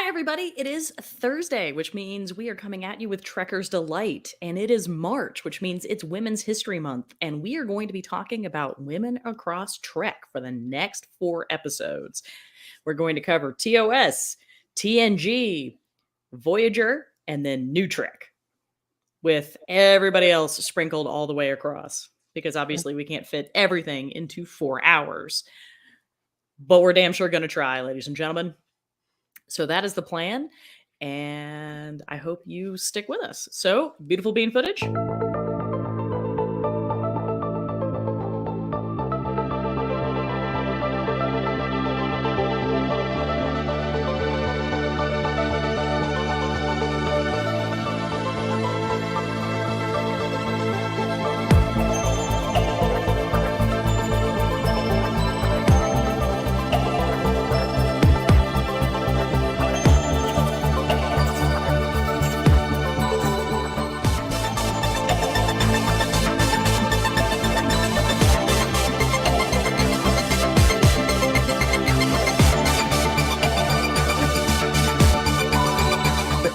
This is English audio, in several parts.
everybody. It is Thursday, which means we are coming at you with Trekker's Delight. And it is March, which means it's Women's History Month. And we are going to be talking about women across Trek for the next 4 episodes. We're going to cover TOS, TNG, Voyager, and then New Trek, with everybody else sprinkled all the way across. Because obviously we can't fit everything into 4 hours. But we're damn sure going to try, ladies and gentlemen. So that is the plan, and I hope you stick with us. So, beautiful bean footage.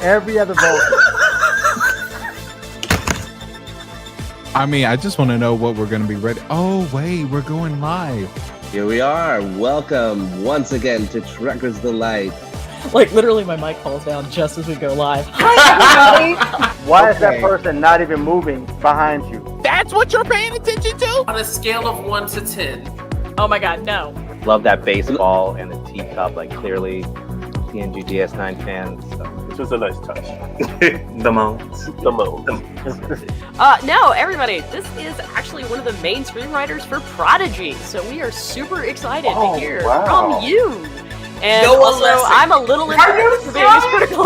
Every other vote. I mean, I just want to know what we're going to be ready. Oh, wait, we're going live. Here we are. Welcome once again to Trekker's Delight. Like, literally, my mic falls down just as we go live. Hi, everybody! Why is that person not even moving behind you? That's what you're paying attention to? On a scale of 1 to 10. Oh my god, no. Love that baseball and the teacup, like clearly TNG DS9 fans. This was a nice touch. The moans. The moans. No, everybody, this is actually one of the main screenwriters for Prodigy, so we are super excited to hear from you. And No one also, less. I'm a little embarrassed for being as critical.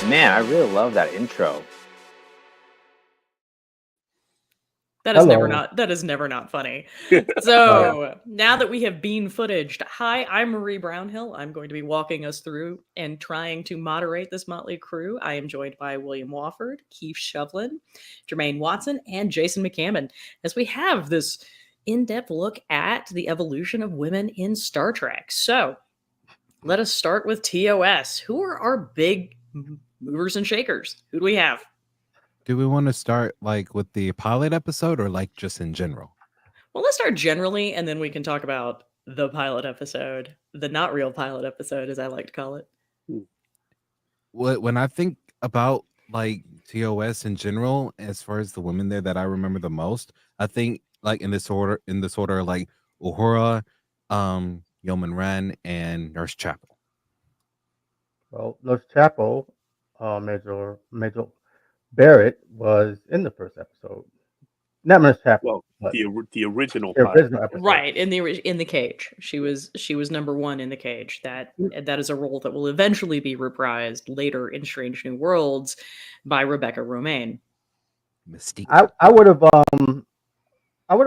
Man, I really love that intro. That is Hello. never not funny. So now that we have bean footaged, hi, I'm Marie Brownhill. I'm going to be walking us through and trying to moderate this motley crew. I am joined by William Wofford, Keith Shovlin, Jermaine Watson, and Jason McCammon as we have this in-depth look at the evolution of women in Star Trek. So let us start with TOS. Who are our big movers and shakers? Who do we have? Do we want to start like with the pilot episode or like just in general? Well, let's start generally, and then we can talk about the pilot episode, the not real pilot episode, as I like to call it. When I think about like TOS in general, as far as the women there that I remember the most, I think like in this order, like Uhura, Yeoman Ren, and Nurse Chapel. Well, Nurse Chapel, Major Barrett was in the first episode. Not Nurse Chapel. Well, the original the pilot. original episode. Right, in the cage. She was number 1 in the cage. That is a role that will eventually be reprised later in Strange New Worlds by Rebecca Romaine. Mystique. I would have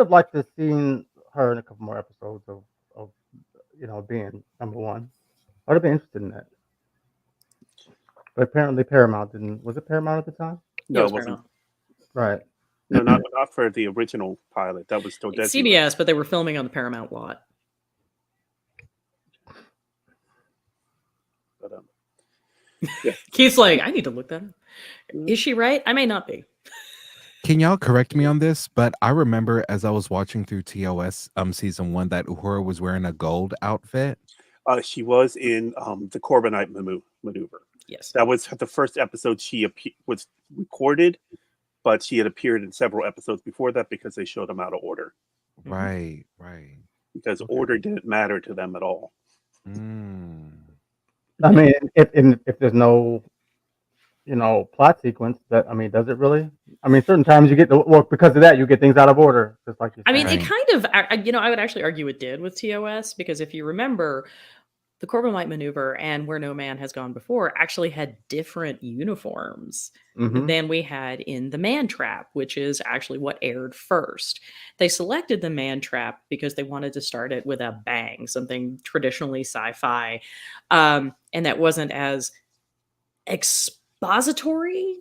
liked to have seen her in a couple more episodes of being number 1. I would have been interested in that. But apparently Paramount didn't. Was it Paramount at the time? No, Yes, it wasn't. Right. No, not for the original pilot. That was still It's Desi. CBS, but they were filming on the Paramount lot. But, Keith's like, I need to look that up. Is she right? I may not be. Can y'all correct me on this? But I remember as I was watching through TOS season 1 that Uhura was wearing a gold outfit. she was in the Corbinite maneuver. Yes. That was the first episode she was recorded, but she had appeared in several episodes before that because they showed them out of order. Right. Because order didn't matter to them at all. I mean, if there's no, plot sequence, does it really? I mean, certain times you get because of that you get things out of order, just like you said. I mean, Right. it kind of, I would actually argue it did with TOS, because if you remember, the Corbomite maneuver and Where No Man Has Gone Before actually had different uniforms than we had in The Man Trap, which is actually what aired first. They selected The Man Trap because they wanted to start it with a bang, something traditionally sci-fi, and that wasn't as expository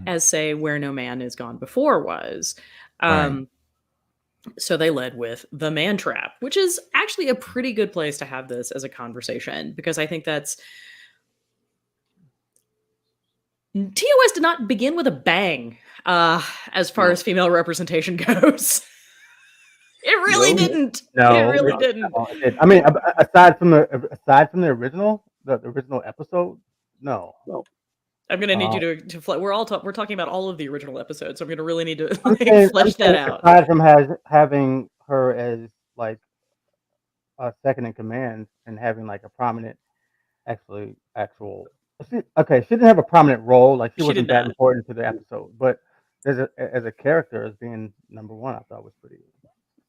as, say, Where No Man Has Gone Before was. Right. So they led with the man trap, which is actually a pretty good place to have this as a conversation, because I think that's TOS did not begin with a bang as far as female representation goes. It really No. didn't. No, It really didn't. no, I mean, aside from the original, the original episode, no. I'm gonna need you to flesh. We're talking about all of the original episodes, so I'm gonna really need to I'm flesh that saying out. aside from having her as like a second in command and having like a prominent, actual. She didn't have a prominent role. Like she She wasn't did that not. important to the episode, but as a character, as being number one, I thought was pretty.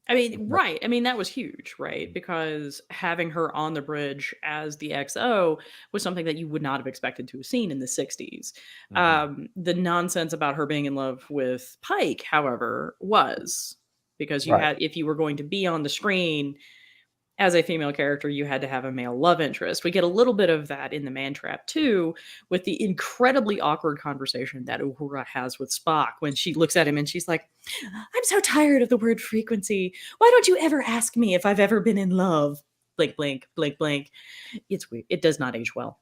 I mean, right. I mean, that was huge, right? Because having her on the bridge as the XO was something that you would not have expected to have seen in the 60s. The nonsense about her being in love with Pike, however, was because if you were going to be on the screen as a female character, you had to have a male love interest. We get a little bit of that in the Man Trap too, with the incredibly awkward conversation that Uhura has with Spock when she looks at him and she's like, "I'm so tired of the word frequency. Why don't you ever ask me if I've ever been in love?" Blink, blink, blink, blink. It's weird. It does not age well.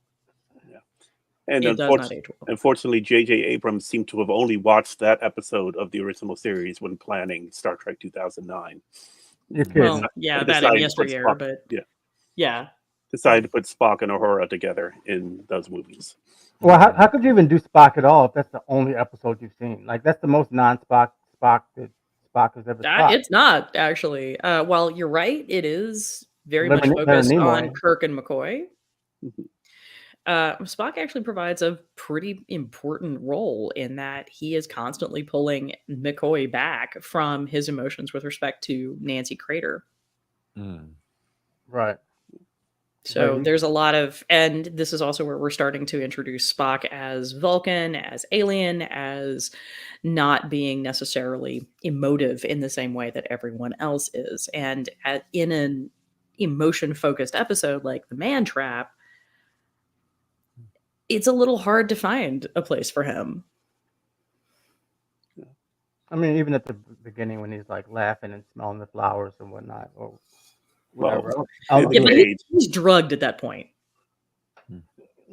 And It does not age well. unfortunately, J.J. Abrams seemed to have only watched that episode of the original series when planning Star Trek 2009. Well, yeah, that in yesteryear, but yeah. Decided to put Spock and Uhura together in those movies. Well, how could you even do Spock at all if that's the only episode you've seen? Like that's the most non-Spock that Spock has ever Spock. It's not actually. While you're right, it is very much focused on Kirk and McCoy. Spock actually provides a pretty important role in that he is constantly pulling McCoy back from his emotions with respect to Nancy Crater. Right. So there's a lot of, and this is also where we're starting to introduce Spock as Vulcan, as alien, as not being necessarily emotive in the same way that everyone else is. And in an emotion-focused episode like The Man Trap, it's a little hard to find a place for him. I mean, even at the beginning when he's like laughing and smelling the flowers and whatnot, or whatever. But he's drugged at that point.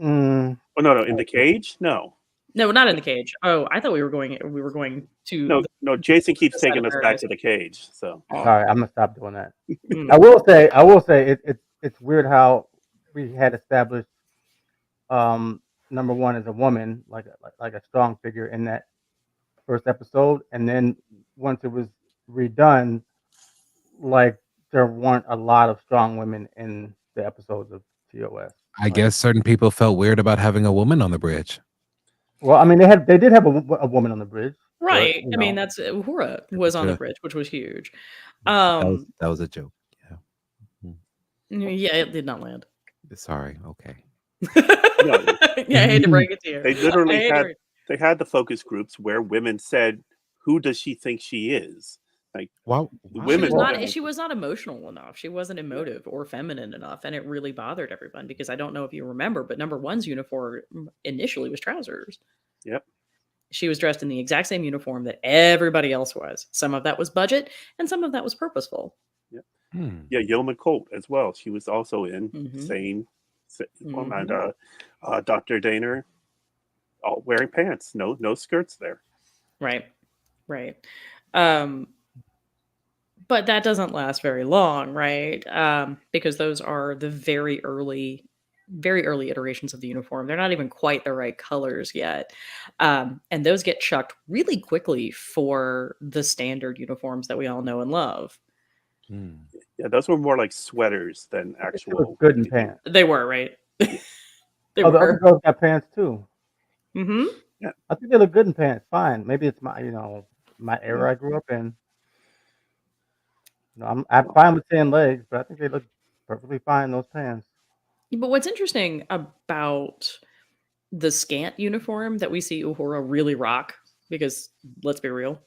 Oh no! In the cage? No, not in the cage. Oh, I thought we were going to. No. Jason keeps taking us back to the cage. So sorry, I'm gonna stop doing that. I will say it's weird how we had established number one as a woman, like a strong figure in that first episode, and then once it was redone, like there weren't a lot of strong women in the episodes of TOS. I guess certain people felt weird about having a woman on the bridge. Well, I mean, they did have a woman on the bridge, right? I mean, that's Uhura was on the bridge, which was huge. That was a joke. Yeah, it did not land. Sorry. Okay. Yeah, I hate to break it to you. They literally had the focus groups where women said, "Who does she think she is?" Like, women. She was not emotional enough. She wasn't emotive or feminine enough, and it really bothered everyone because I don't know if you remember, but number one's uniform initially was trousers. Yep. She was dressed in the exact same uniform that everybody else was. Some of that was budget, and some of that was purposeful. Yep. Yeah, Yeoman Colt as well. She was also in same. And Dr. Daner, all wearing pants, no skirts there. Right. But that doesn't last very long, right? Because those are the very early iterations of the uniform. They're not even quite the right colors yet. And those get chucked really quickly for the standard uniforms that we all know and love. Yeah, those were more like sweaters than actual good in pants. They were, right? The other girls got pants too. Mm-hmm. Yeah. I think they look good in pants. Fine. Maybe it's my era I grew up in. I'm fine with tan legs, but I think they look perfectly fine in those pants. But what's interesting about the scant uniform that we see Uhura really rock, because let's be real,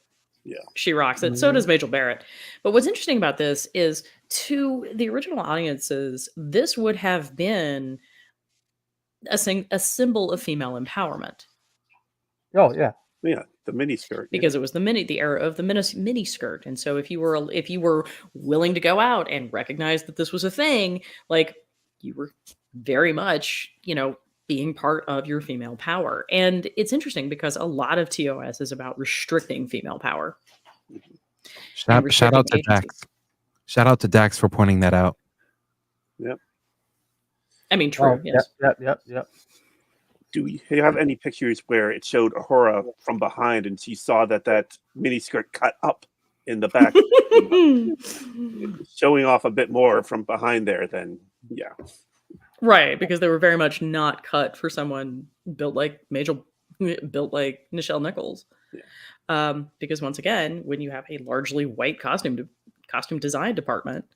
she rocks it. So does Majel Barrett. But what's interesting about this is, to the original audiences, this would have been a symbol of female empowerment. Oh yeah. The mini skirt. Because it was the era of the mini skirt. And so if you were willing to go out and recognize that this was a thing, like, you were very much, being part of your female power. And it's interesting because a lot of TOS is about restricting female power. Shout out to Dax. Shout out to Dax for pointing that out. Yep. I mean, true. Yes. Yep. Do you have any pictures where it showed Uhura from behind and she saw that mini skirt cut up in the back, showing off a bit more from behind there? Then Right, because they were very much not cut for someone built like Nichelle Nichols. Yeah. Because once again, when you have a largely white costume design department,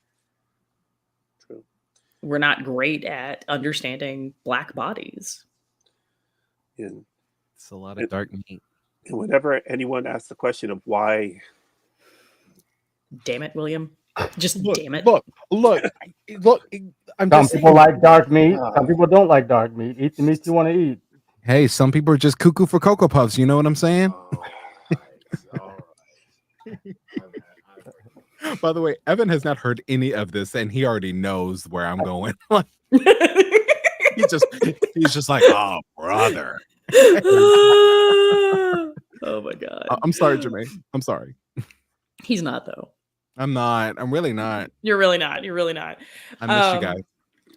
True. We're not great at understanding Black bodies. And it's a lot of dark meat. And whenever anyone asks the question of why, damn it, William, just damn it. Look. Some people like dark meat. Some people don't like dark meat. Eat the meat you want to eat. Hey, some people are just cuckoo for Cocoa Puffs. You know what I'm saying? By the way, Evan has not heard any of this, and he already knows where I'm going. He's just like, oh, brother. Oh my God. I'm sorry, Jermaine. I'm sorry. He's not, though. I'm not. I'm really not. You're really not. I miss you guys.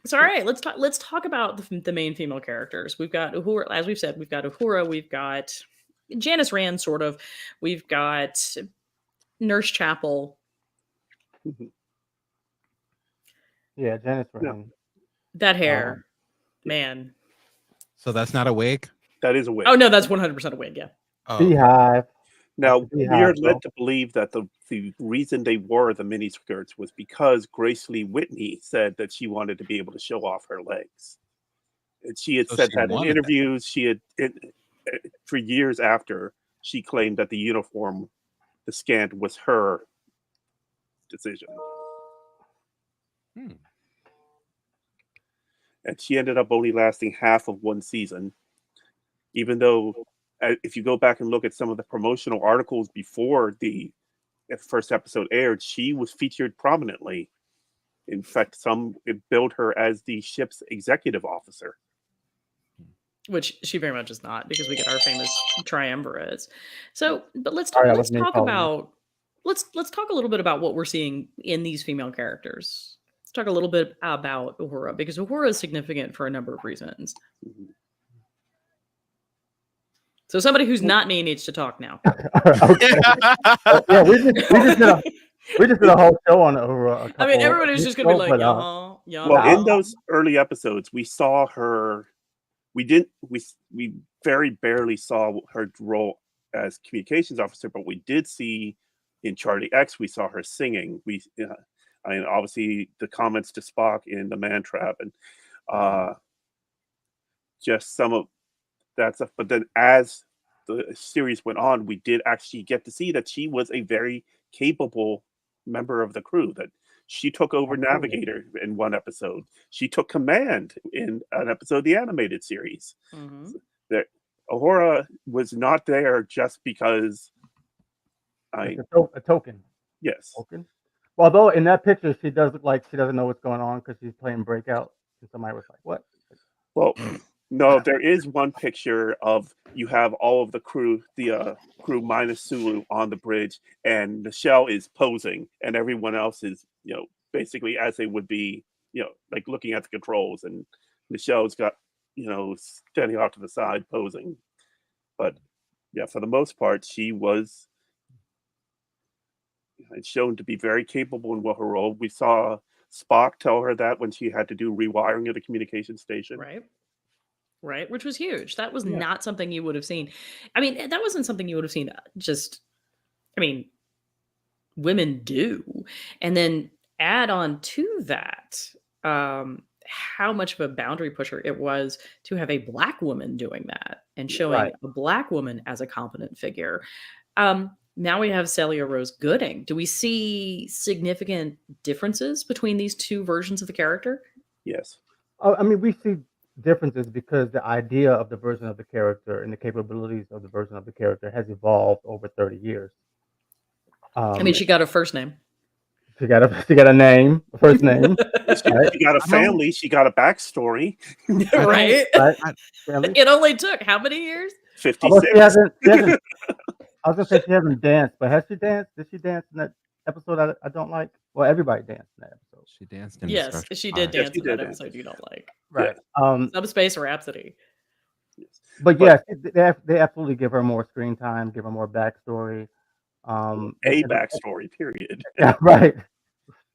So all right, let's talk about the main female characters. We've got Uhura, as we've said. We've got Uhura. We've got Janice Rand, sort of. We've got Nurse Chapel. Yeah, Janice Rand. That hair, man. So that's not a wig? That is a wig. Oh no, that's 100% a wig. Yeah. Beehive. Now we are led to believe that the reason they wore the mini skirts was because Grace Lee Whitney said that she wanted to be able to show off her legs, and she had said that in interviews. She had for years after she claimed that the uniform, the scant, was her decision. And she ended up only lasting half of one season, even though if you go back and look at some of the promotional articles before the first episode aired, she was featured prominently. In fact, it billed her as the ship's executive officer, which she very much is not, because we get our famous triumvirates. So, but let's Sorry, talk about let's talk a little bit about what we're seeing in these female characters. Let's talk a little bit about Uhura, because Uhura is significant for a number of reasons. So somebody who's not me needs to talk now. Yeah, we just did a whole show on Uhura. I mean, everybody's just gonna be like, yeah. Well, in those early episodes, we saw her. We very barely saw her role as communications officer, but we did see in Charlie X, we saw her singing. I mean, obviously the comments to Spock in the Man Trap, and just some of that stuff. But then as the series went on, we did actually get to see that she was a very capable member of the crew, that she took over Navigator in one episode. She took command in an episode of the animated series. That Uhura was not there just because a token. Yes. Token. Well, although in that picture she does look like she doesn't know what's going on because she's playing Breakout, and somebody was like, "What?" Well, no, there is one picture of you have all of the crew, crew minus Sulu on the bridge, and Nichelle is posing, and everyone else is, basically as they would be, like looking at the controls, and Nichelle's got, standing off to the side posing. But yeah, for the most part, she was shown to be very capable in her role. We saw Spock tell her that when she had to do rewiring of the communication station. Right, which was huge. That was not something you would have seen. I mean, that wasn't something you would have seen women do. And then add on to that, how much of a boundary pusher it was to have a Black woman doing that and showing a Black woman as a competent figure. Now we have Celia Rose Gooding. Do we see significant differences between these two versions of the character? Yes. I mean, we see difference is because the idea of the version of the character and the capabilities of the version of the character has evolved over 30 years. I mean, she got a first name. She got a name, a first name, right? She got a family. She got a backstory. Right? Right? Family. It only took how many years? Although 56. she hasn't, I was gonna say she hasn't danced, but has she danced? Did she dance in that episode I don't like? Well, everybody danced in that episode. She danced in the Yes, Starship she did Five. dance she in that did dance. episode you don't like. Right. Subspace Rhapsody. But yes, they absolutely give her more screen time, give her more backstory. A backstory, period. Yeah, right.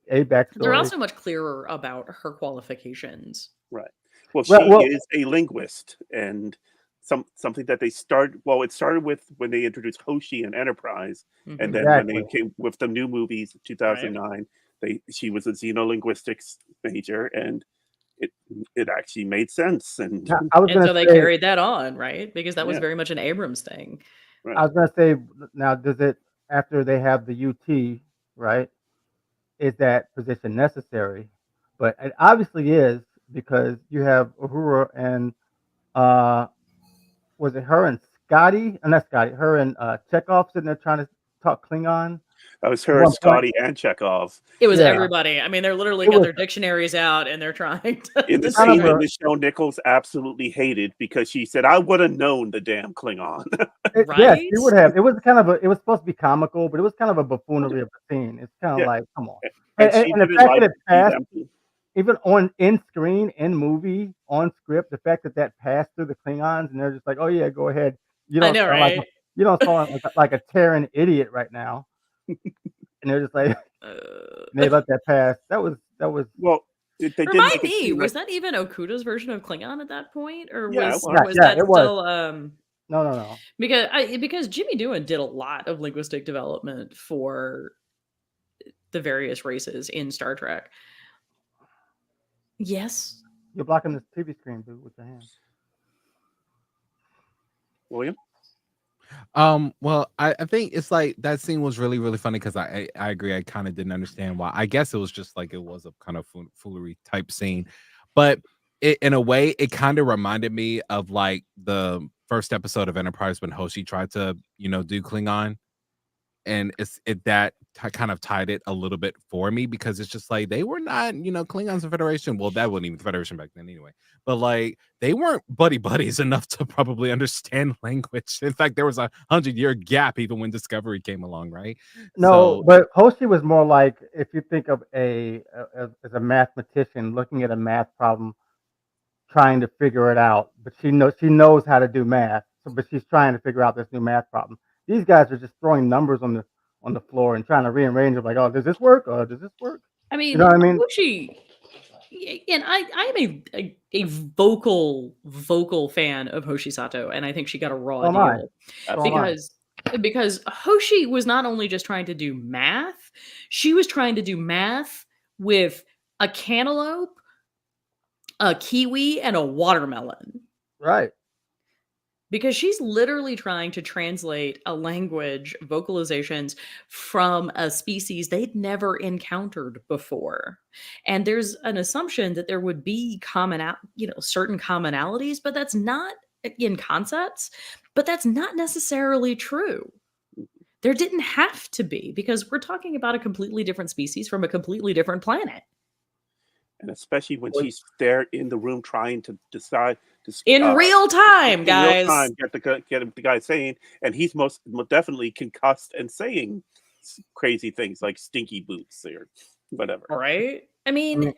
A backstory. They're also much clearer about her qualifications. Right. Well, she Well- is a linguist, and something that they started. Well, it started with when they introduced Hoshi and Enterprise, and then when they came with the new movies, in 2009, she was a xenolinguistics major, and it actually made sense. And Now, I was And gonna so they say, carried that on, right? Because that was Yeah. very much an Abrams thing. I was gonna say, now does it, after they have the UT, right? Is that position necessary? But it obviously is, because you have Uhura and was it her and Scotty? Not Scotty, her and Chekhov sitting there trying to talk Klingon. that was At her, one Scotty, and Chekhov. It was Yeah. everybody. I mean, they're literally It got was- their dictionaries out and they're trying to. In the kind of scene a- in the show, Nichols absolutely hated because she said, "I would have known the damn Klingon." Yes, Right? you would have. It was kind of it was supposed to be comical, but it was kind of a buffoonery of the scene. It's kind of Yeah. like, come on. And And she the didn't fact like that it to see passed, them. even in screen, in movie, on script, the fact that passed through the Klingons, and they're just like, oh yeah, go ahead. You I don't know, sound right? you don't sound like a Terran idiot right now. And they're just like, they let that pass. That was Well, they did Remind make it me, seem was like, that even Okuda's version of Klingon at that point, or Yeah, it was was. was Yeah, that it was. still no. because Jimmy Doohan did a lot of linguistic development for the various races in Star Trek. Yes. You're blocking this TV screen, dude, with your hand. William. Well, I think it's like that scene was really, really funny because I agree. I kind of didn't understand why. I guess it was just like it was a kind of foolery type scene, but in a way, it kind of reminded me of like the first episode of Enterprise when Hoshi tried to, do Klingon, and that kind of tied it a little bit for me because it's just like they were not, Klingons and Federation. Well, that wasn't even the Federation back then anyway. But like they weren't buddies enough to probably understand language. In fact, there was a 100-year gap even when Discovery came along, right? No, So- but Hoshi was more like, if you think of as a mathematician looking at a math problem, trying to figure it out, but she knows how to do math, but she's trying to figure out this new math problem. These guys are just throwing numbers on the floor and trying to rearrange them, like, oh, does this work? Does this work? I mean, You know what I mean? Hoshi, and I am a vocal fan of Hoshi Sato, and I think she got a raw So am I. deal So am I. because Hoshi was not only just trying to do math, she was trying to do math with a cantaloupe, a kiwi, and a watermelon. Right. Because she's literally trying to translate a language, vocalizations from a species they'd never encountered before. And there's an assumption that there would be certain commonalities, but that's not in concepts, but that's not necessarily true. There didn't have to be, because we're talking about a completely different species from a completely different planet. And especially when she's there in the room trying to decide In real time, in guys. real time, get the guy saying, and he's most definitely concussed and saying crazy things like stinky boots or whatever. Right? I mean,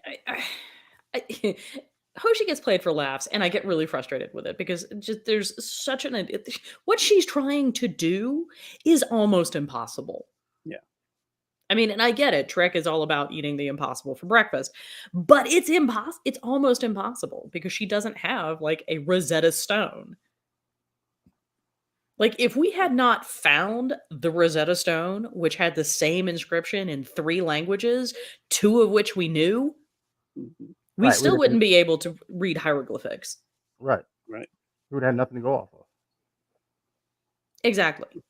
Hoshi gets played for laughs, and I get really frustrated with it because there's such what she's trying to do is almost impossible. Yeah. I mean, and I get it. Trek is all about eating the impossible for breakfast, but it's It's almost impossible because she doesn't have like a Rosetta Stone. Like, if we had not found the Rosetta Stone, which had the same inscription in 3 languages, 2 of which we knew, Mhm. we Right, still we'd- wouldn't be able to read hieroglyphics. Right. Right. We would have nothing to go off of. Exactly.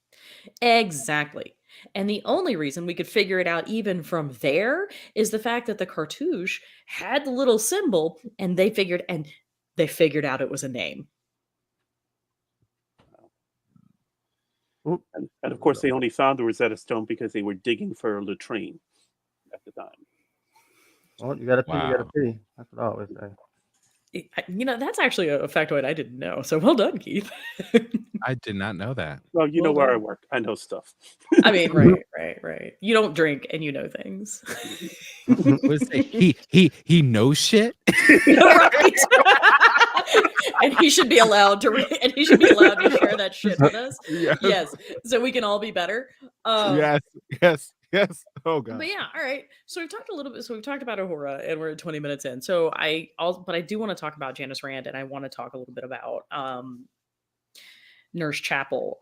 And the only reason we could figure it out even from there is the fact that the cartouche had the little symbol, and they figured, and they figured out it was a name. Oop. And of course, they only found the Rosetta Stone because they were digging for a latrine at the time. Well, you gotta pee, you gotta Wow. pee. That's what I always say. That's actually a factoid I didn't know. So well done, Keith. I did not know that. Well, you know Well where I done. work. I know stuff. I mean, right. You don't drink and you know things. What is it? He knows shit. Right. And he should be allowed to share that shit with us. Yes. So we can all be better. Yes. Oh god. But yeah, all right. So we've talked a little bit. So we've talked about Uhura, and we're at 20 minutes in. So I do want to talk about Janice Rand, and I want to talk a little bit about Nurse Chapel.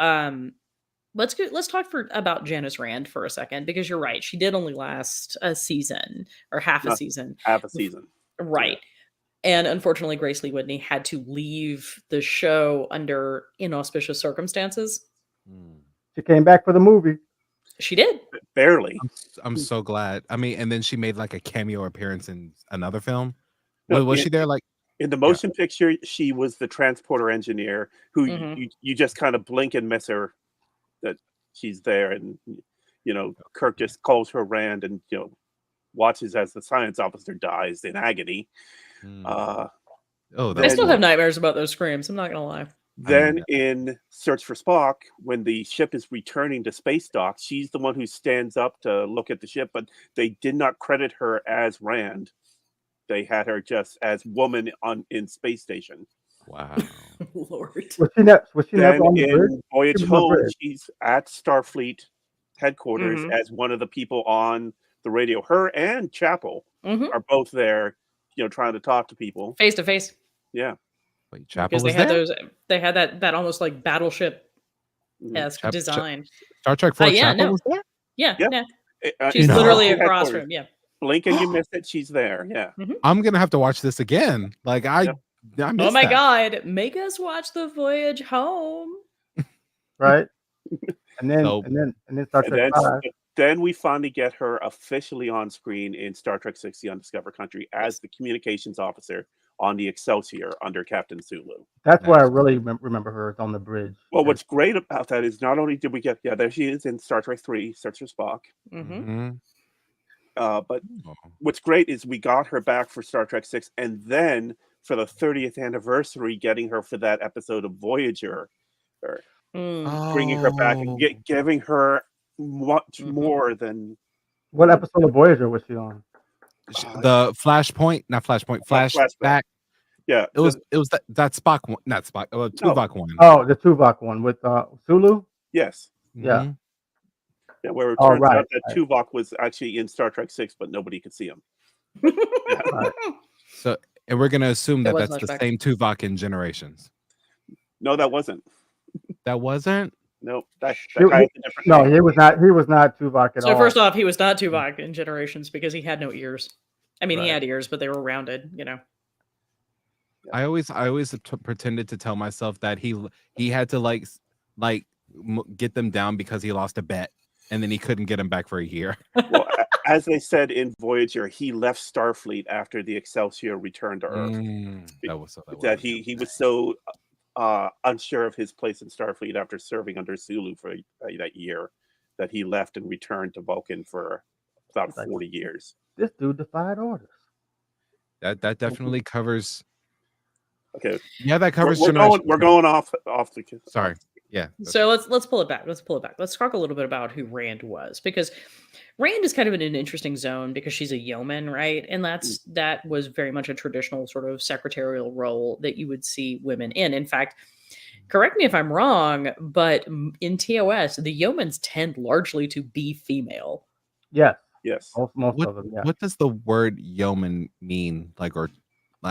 Let's talk about Janice Rand for a second, because you're right. She did only last a season or half a season. Half a season. Right. And unfortunately, Grace Lee Whitney had to leave the show under inauspicious circumstances. She came back for the movie. She did. Barely. I'm so glad. I mean, and then she made like a cameo appearance in another film. No, Was she there? Like, in the motion picture, she was the transporter engineer who Mhm. you just kind of blink and miss her that she's there, and Kirk just calls her Rand and watches as the science officer dies in agony. oh, I that still was have nightmares about those screams. I'm not gonna lie. Then in Search for Spock, when the ship is returning to space dock, she's the one who stands up to look at the ship, but they did not credit her as Rand. They had her just as woman in space station. wow. Lord. Was she never on the bridge? In Voyage She was on Home, bridge. she's at Starfleet headquarters Mhm. as one of the people on the radio. Her and Chapel Mhm. are both there, trying to talk to people. Face to face. Yeah. Wait, Chapel Because was they had there? they had that almost like battleship Mhm. esque design. Star Trek 4 yeah, Chapel no. was there? Yeah. Yeah. She's in literally Starfleet across headquarters. from him. Yeah. Blink and you miss it. She's there. Yeah. I'm gonna have to watch this again. Like I Oh missed my that. God. Make us watch the Voyage Home. Right? And then So- and then Star And Trek 5. then we finally get her officially on screen in Star Trek 6: The Undiscovered Country as the communications officer on the Excelsior under Captain Sulu. That's where I really remember her, is on the bridge. Well, what's great about that is not only did we get, there she is in Star Trek 3, Search for Spock, Mm-hmm. but what's great is we got her back for Star Trek 6, and then for the 30th anniversary, getting her for that episode of Voyager, bringing her back and giving her much more than... What episode of Voyager was she on? The Flashpoint, not Flashpoint, Flashback. Yeah, It was that Spock one, not Spock, Tuvok one. Oh, the Tuvok one with Sulu? Yes. Yeah. Mhm. Yeah, where it Oh, turns right, out that Tuvok was actually in Star Trek 6, but nobody could see him. Right. So, and we're gonna assume that was that's the Flashback. same Tuvok in Generations. No, that wasn't. That wasn't. No, that He- guy has a different No, name. he was not Tuvok at all. So first off, he was not Tuvok in Generations because he had no ears. I mean, he Right. had ears, but they were rounded. I always pretended to tell myself that he had to get them down because he lost a bet, and then he couldn't get them back for a year. Well, as they said in Voyager, he left Starfleet after the Excelsior returned to Earth. That he was so unsure of his place in Starfleet after serving under Sulu for that year that he left and returned to Vulcan for about 40 years. This dude defied orders. That definitely covers. Okay. Yeah, that covers. We're going off the. Sorry. Yeah. So let's pull it back. Let's talk a little bit about who Rand was, because Rand is kind of in an interesting zone because she's a yeoman, right? And that was very much a traditional sort of secretarial role that you would see women in. In fact, correct me if I'm wrong, but in TOS, the yeomans tend largely to be female. Yes. Yes. Most of them. Yeah. What does the word yeoman mean?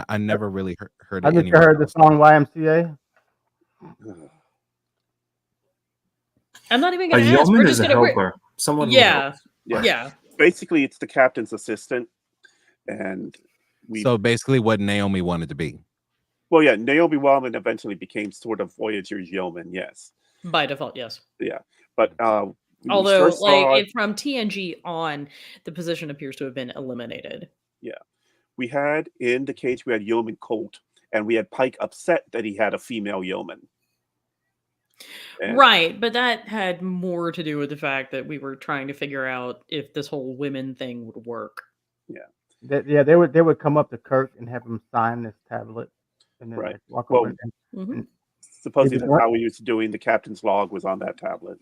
I never really heard it. I just heard the song YMCA. I'm not even A going to ask. We're yeoman just is a going to. helper. Someone who Yeah. helps. Yeah. Basically, it's the captain's assistant, and So basically, what Naomi wanted to be. Well, yeah, Naomi Wildman eventually became sort of Voyager's yeoman. Yes. By default, yes. Yeah, but although, from TNG on, the position appears to have been eliminated. Yeah, we had in the cage we had Yeoman Colt, and we had Pike upset that he had a female yeoman. And Right, but that had more to do with the fact that we were trying to figure out if this whole women thing would work. They would come up to Kirk and have him sign this tablet, and then Right. like walk Well, over Mhm. and supposedly Maybe that's how we used to doing the captain's log was on that tablet.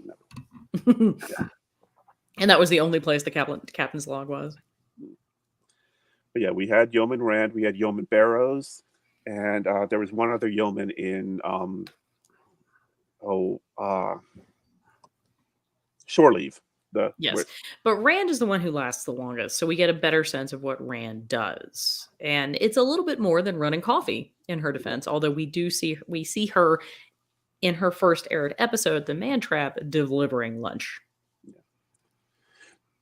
And that was the only place the captain's log was. But yeah, we had Yeoman Rand, we had Yeoman Barrows, and there was one other yeoman in Shore Leave. Yes, but Rand is the one who lasts the longest, so we get a better sense of what Rand does, and it's a little bit more than running coffee in her defense. Although we see her in her first aired episode, The Man Trap, delivering lunch.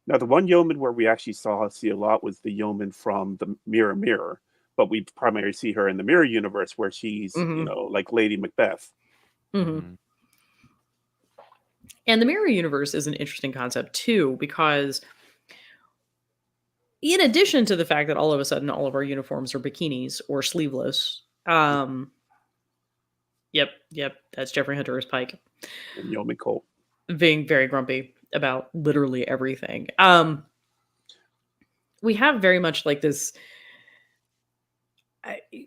Now, the one yeoman where we actually see a lot was the yeoman from the Mirror, but we primarily see her in the Mirror universe where she's, like Lady Macbeth. Mm-hmm. And the Mirror universe is an interesting concept too, because in addition to the fact that all of a sudden all of our uniforms are bikinis or sleeveless, yep, that's Jeffrey Hunter as Pike. And Yeoman Colt. Being very grumpy about literally everything. We have very much like this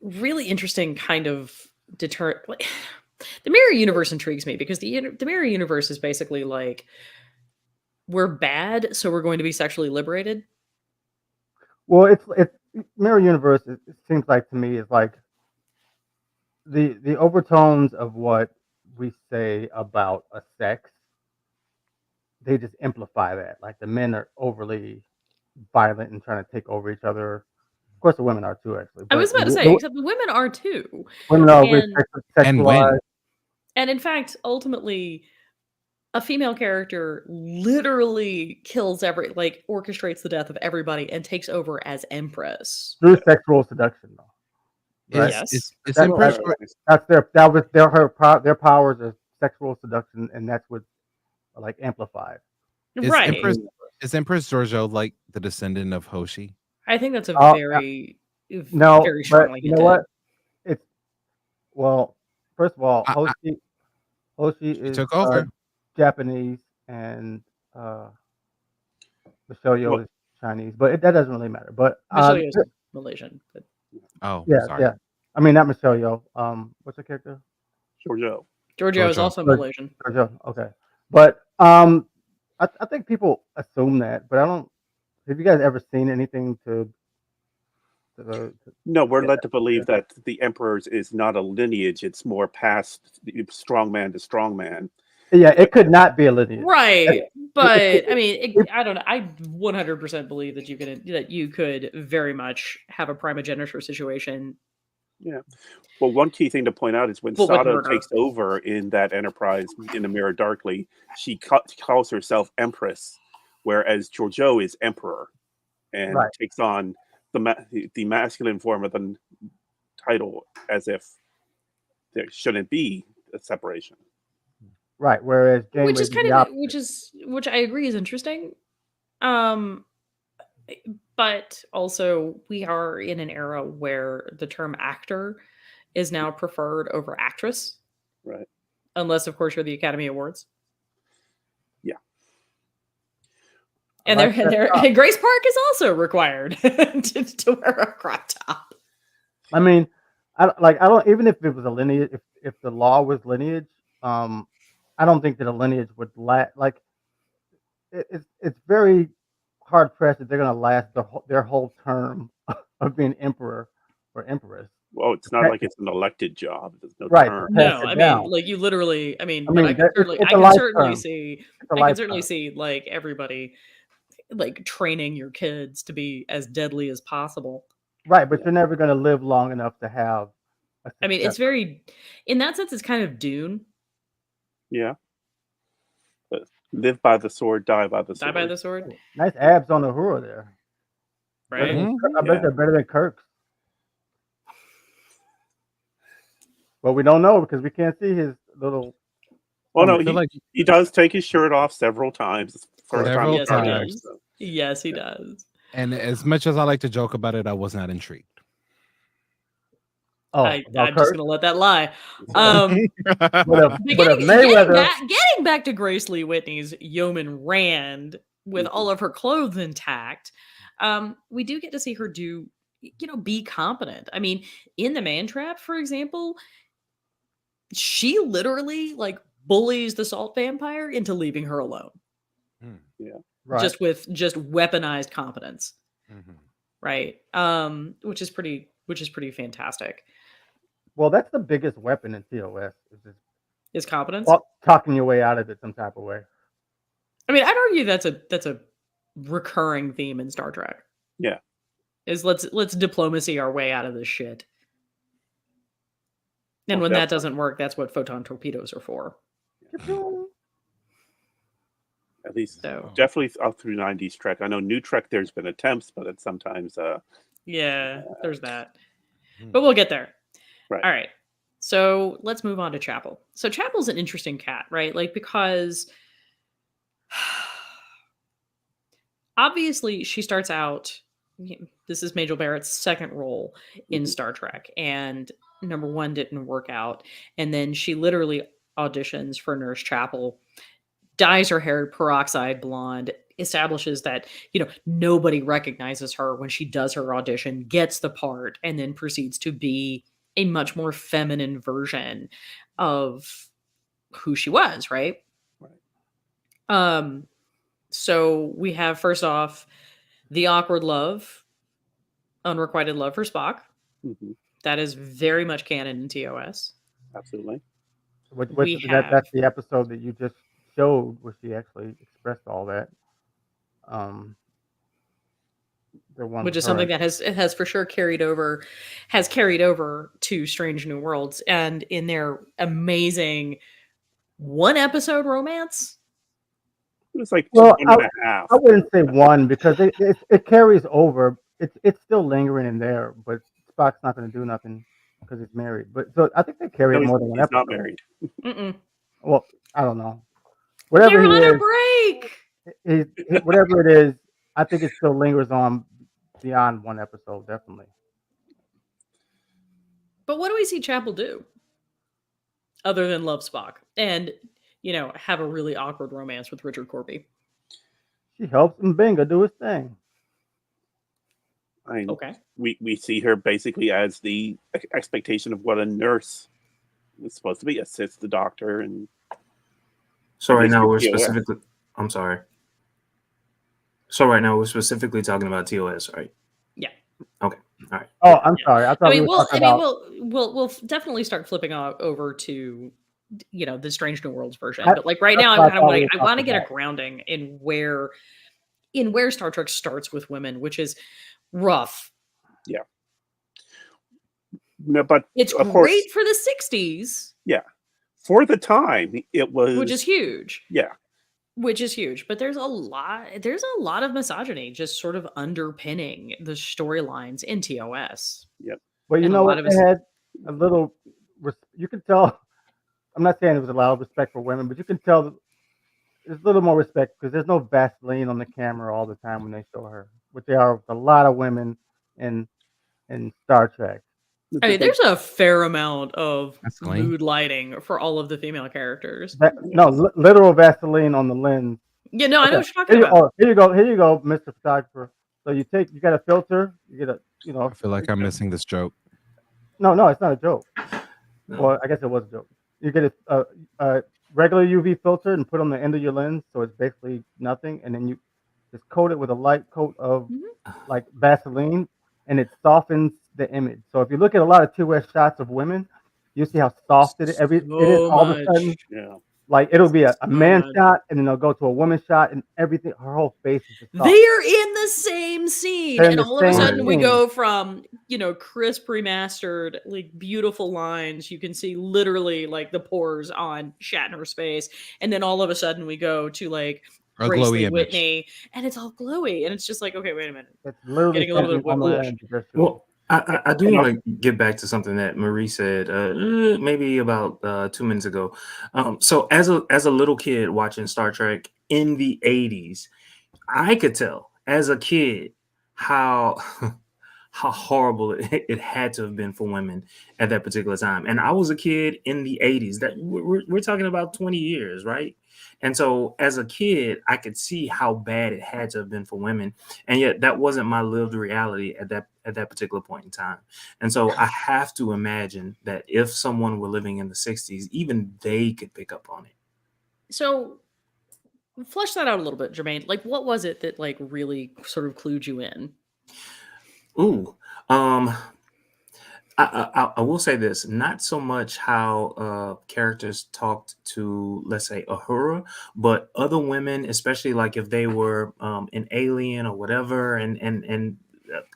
really interesting kind of the Mirror universe intrigues me because the Mirror universe is basically like we're bad, so we're going to be sexually liberated. Well, it's Mirror universe. It seems like to me is like the overtones of what we say about a sex. They just amplify that. Like the men are overly violent and trying to take over each other. Of course, the women are too. Actually, I was about to say, except the women are too. Women are sexualized. And in fact, ultimately, a female character literally kills orchestrates the death of everybody and takes over as Empress through sexual seduction, though. Right? Yes, it's Empress. That's their powers are sexual seduction, and that's what like amplified. Right. Is Empress Giorgio like the descendant of Hoshi? I think that's a very very strongly you know what? First of all, Hoshi is took over. Japanese, and Michelle Yeoh is Chinese, but that doesn't really matter. But Michelle Yeoh is Malaysian. But... sorry. Yeah. I mean, not Michelle Yeoh. What's her character? Giorgio is also Malaysian. Giorgio, okay. But I think people assume that, but I don't. Have you guys ever seen anything to No, we're led to believe that the Emperor's is not a lineage; it's more past strong man to strong man. Yeah, it could not be a lineage, right? But I mean, I don't know. I 100% believe that you could very much have a primogeniture situation. Yeah. Well, one key thing to point out is when Sato takes over in that Enterprise in the Mirror Darkly, she calls herself Empress, whereas Giorgio is Emperor, and takes on the masculine form of the title as if there shouldn't be a separation. Right. Whereas Janeway which is kind of which I agree is interesting. But also we are in an era where the term actor is now preferred over actress. Right. Unless of course you're the Academy Awards. Yeah. And and Grace Park is also required to wear a crop top. I mean, I don't even if it was a lineage, if the law was lineage, I don't think that a lineage would last. Like, it's very hard pressed that they're going to last their whole term of being emperor or empress. Well, it's not like it's an elected job. There's no term. No, I mean, like you literally. I mean, I can certainly see like everybody like training your kids to be as deadly as possible. Right, but you're never going to live long enough to have. I mean, it's very, in that sense, it's kind of Dune. Yeah. But live by the sword, die by the sword. Die by the sword. Nice abs on Uhura there. Right. I bet they're better than Kirk's. Well, we don't know because we can't see his little. Well, no, he does take his shirt off several times. Yes, he does. And as much as I like to joke about it, I was not intrigued. Oh, I'm about just Kurt? gonna let that lie. What if But Mayweather? getting back to Grace Lee Whitney's Yeoman Rand with all of her clothes intact, we do get to see her do, be competent. I mean, in the Man Trap, for example, she literally like bullies the salt vampire into leaving her alone, Right. just with weaponized competence, Mhm. right? Which is pretty fantastic. Well, that's the biggest weapon in TOS. Is just Is competence? talking your way out of it some type of way. I mean, I'd argue that's a recurring theme in Star Trek. Yeah. Is let's diplomacy our way out of this shit. And when that doesn't work, that's what photon torpedoes are for. At least So definitely up through 90s Trek. I know New Trek there's been attempts, but it's sometimes yeah, there's that. But we'll get there. Right. All right. So let's move on to Chapel. So Chapel's an interesting cat, right? Like, because obviously she starts out, this is Majel Barrett's second role in Star Trek, and number one didn't work out. And then she literally auditions for Nurse Chapel, dyes her hair peroxide blonde, establishes that, nobody recognizes her when she does her audition, gets the part, and then proceeds to be a much more feminine version of who she was, right? So we have, first off, the awkward love, unrequited love for Spock. That is very much canon in TOS. Absolutely. That's the episode that you just showed where she actually expressed all that. Which is something that has for sure carried over to Strange New Worlds, and in their amazing one episode romance. It was like 1.5. I wouldn't say one, because it carries over. It's still lingering in there, but Spock's not going to do nothing because he's married. But so I think they carry it more than one episode. Not married. Well, I don't know. Whatever You're he on is, a break. whatever it is, I think it still lingers on beyond one episode, definitely. But what do we see Chapel do other than love Spock and have a really awkward romance with Richard Corby? She helps Mbenga do his thing. I mean, okay. We see her basically as the expectation of what a nurse is supposed to be, assist the doctor. And so right now we're specifically, I'm sorry. So right now we're specifically talking about TOS, right? Yeah. Okay. All right. Oh, I'm sorry. I thought we'll definitely start flipping over to the Strange New Worlds version. But like right now, I want to get a grounding in where Star Trek starts with women, which is rough. Yeah. No, but it's great for the 60s. Yeah. For the time, it was, which is huge. Yeah. Which is huge, but there's a lot of misogyny just sort of underpinning the storylines in TOS. Yep. Well, you know what? They had a little. You can tell. I'm not saying there was a lot of respect for women, but you can tell there's a little more respect because there's no Vaseline on the camera all the time when they show her, which there are a lot of women in Star Trek. I mean, there's a fair amount of mood lighting for all of the female characters. Literal Vaseline on the lens. Yeah, no, I know what you're talking about. Here you go, Mr. Photographer. So you got a filter, you get I feel like I'm missing this joke. No, it's not a joke. No. Well, I guess it was a joke. You get a regular UV filter and put on the end of your lens, so it's basically nothing, and then you just coat it with a light coat of like Vaseline, and it softens the image. So if you look at a lot of 2S shots of women, you see how soft it is. It is all of a sudden. Yeah. Like it'll be a man shot, and then they'll go to a woman shot, and everything. Her whole face is just soft. They are in the same scene, and all of a sudden we go from crisp remastered, like beautiful lines. You can see literally like the pores on Shatner's face, and then all of a sudden we go to like Grace Lee Whitney, and it's all glowy, and it's just like, okay, wait a minute. It's literally getting a little bit whiplash. Well, I do want to get back to something that Marie said maybe about 2 minutes ago. So as a little kid watching Star Trek in the 80s, I could tell as a kid how how horrible it had to have been for women at that particular time. And I was a kid in the 80s. That we're talking about 20 years, right? And so as a kid, I could see how bad it had to have been for women. And yet that wasn't my lived reality at that particular point in time. And so I have to imagine that if someone were living in the 60s, even they could pick up on it. So flesh that out a little bit, Jermaine. Like, what was it that like really sort of clued you in? Ooh, I will say this, not so much how characters talked to, let's say, Uhura, but other women, especially like if they were an alien or whatever, and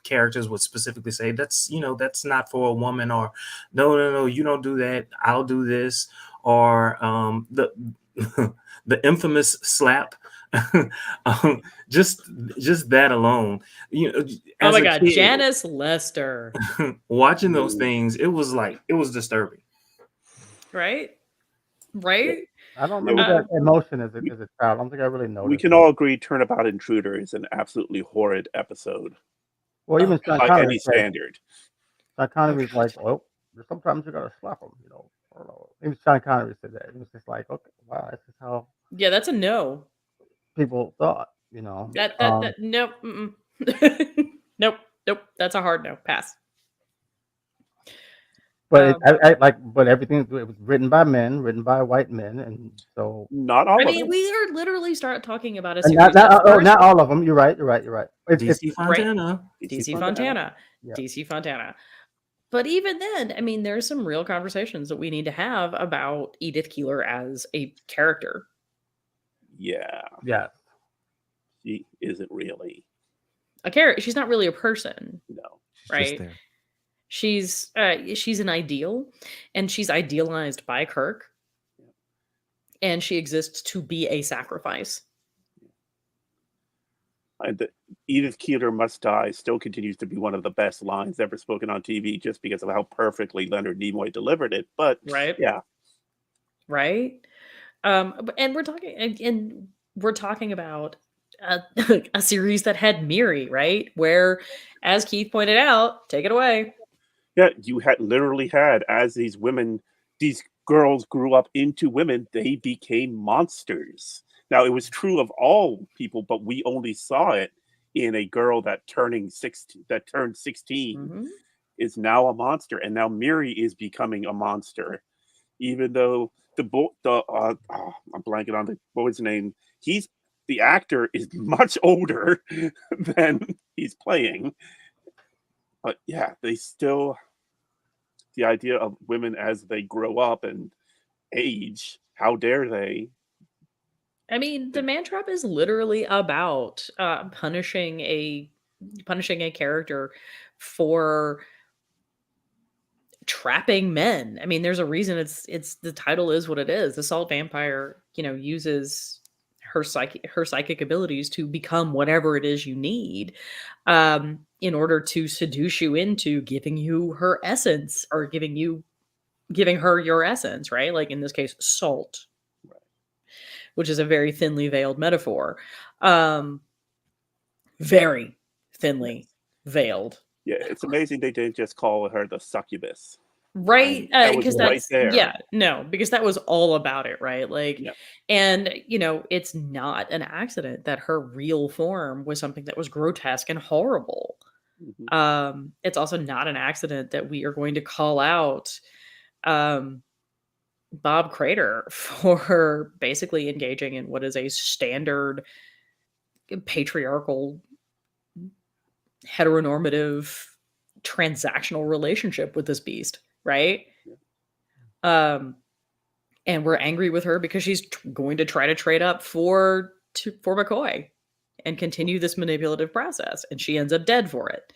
characters would specifically say, that's not for a woman, or no, you don't do that, I'll do this, or the the infamous slap. just that alone, Oh as my a God, kid, Janice Lester, watching those things, it was disturbing. right? Right? I don't remember that emotion as a child. I don't think I really noticed. We can all agree Turnabout Intruder is an absolutely horrid episode Well, even Sean by Connery any said, standard. Sean Connery's like, well, sometimes you gotta slap them, you know. I don't know. Even Sean Connery said that. It was just like, okay, wow, this is how Yeah, that's a no. people thought, you know. That nope. Mm-mm. Nope. That's a hard no. Pass. But but everything, it was written by men, written by white men, and so Not all I of mean, them. we are literally start talking about a and series. not all of them. You're right. It's DC Fontana. DC Fontana. Yeah. DC Fontana. But even then, I mean, there's some real conversations that we need to have about Edith Keeler as a character. Yeah, Yeah. she isn't really. A character. She's not really a person, No. She's right? just there. She's an ideal, and she's idealized by Kirk, and she exists to be a sacrifice. And Edith Keeler must die still continues to be one of the best lines ever spoken on TV, just because of how perfectly Leonard Nimoy delivered it. But Right. yeah, Right. And we're talking about a series that had Miri, right? Where, as Keith pointed out, take it away. yeah, you had literally had, as these girls grew up into women, they became monsters. Now, it was true of all people, but we only saw it in a girl that turned 16 Mhm. is now a monster, and now Miri is becoming a monster. Even though I'm blanking on the boy's name. The actor is much older than he's playing, but yeah, they still, the idea of women as they grow up and age, how dare they? I mean, the Man Trap is literally about punishing a character for trapping men. I mean, there's a reason it's the title is what it is. The Salt Vampire, uses her psychic abilities to become whatever it is you need, in order to seduce you into giving you her essence, or giving her your essence, right? Like in this case, salt, which is a very thinly veiled metaphor. Very thinly veiled. Yeah, it's amazing they didn't just call her the succubus. Right, That was because right that's there. because that was all about it, right? Like, Yeah. and it's not an accident that her real form was something that was grotesque and horrible. Mhm. It's also not an accident that we are going to call out Bob Crater for basically engaging in what is a standard patriarchal, heteronormative, transactional relationship with this beast, right? And we're angry with her because she's going to try to trade up for McCoy and continue this manipulative process, and she ends up dead for it.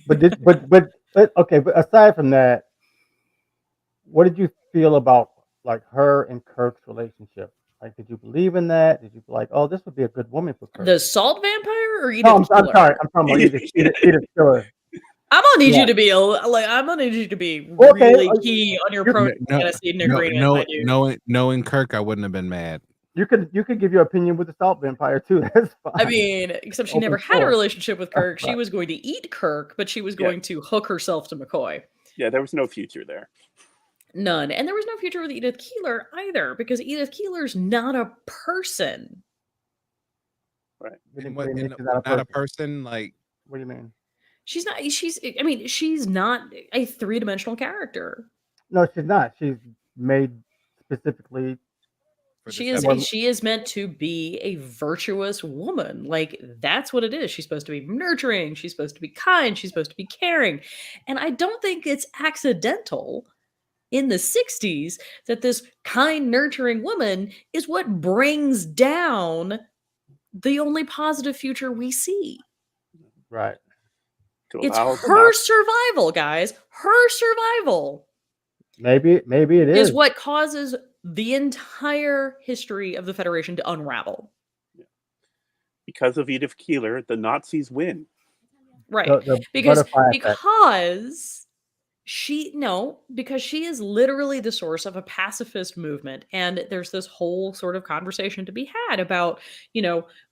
But aside from that, what did you feel about like her and Kirk's relationship? Like, did you believe in that? Did you feel like, oh, this would be a good woman for Kirk? The Salt Vampire or Edith No, I'm Keeler? sorry. I'm talking about Edith Keeler. I'm gonna need Yeah. you to be I'm gonna need you to be Okay, really key on your pro antecedent agreement, my dude. Knowing Kirk, I wouldn't have been mad. You could give your opinion with the Salt Vampire too. That's fine. I mean, except she Open never had a source. relationship with Kirk. She Right. was going to eat Kirk, but she was Yeah. going to hook herself to McCoy. Yeah, there was no future there. None. And there was no future with Edith Keeler either, because Edith Keeler's not a person. Right. We And didn't say and Nikki's not not a a person, like What do you mean? She's not, I mean, she's not a three-dimensional character. No, she's not. She's made specifically. for She this is Well, episode. she is meant to be a virtuous woman. Like, that's what it is. She's supposed to be nurturing, she's supposed to be kind, she's supposed to be caring. And I don't think it's accidental in the 60s that this kind, nurturing woman is what brings down the only positive future we see. Right. To It's allow the her Nazi- survival, guys. Her survival Maybe it is is. what causes the entire history of the Federation to unravel. because of Edith Keeler, the Nazis win. Right. The because butterfly effect. because she is literally the source of a pacifist movement, and there's this whole sort of conversation to be had about,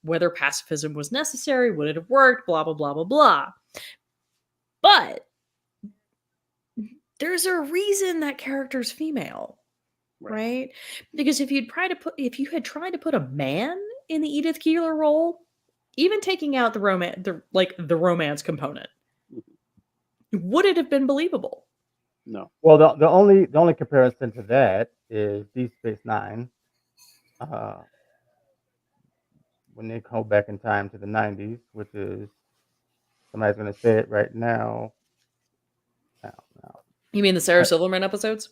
whether pacifism was necessary, would it have worked, blah blah blah blah blah. But there's a reason that character's female, right? Because if you had tried to put a man in the Edith Keeler role, even taking out the romance component, would it have been believable? No. Well, the only comparison to that is Deep Space Nine. When they go back in time to the 90s, which is, somebody's going to say it right now. You mean the Sarah Silverman episodes?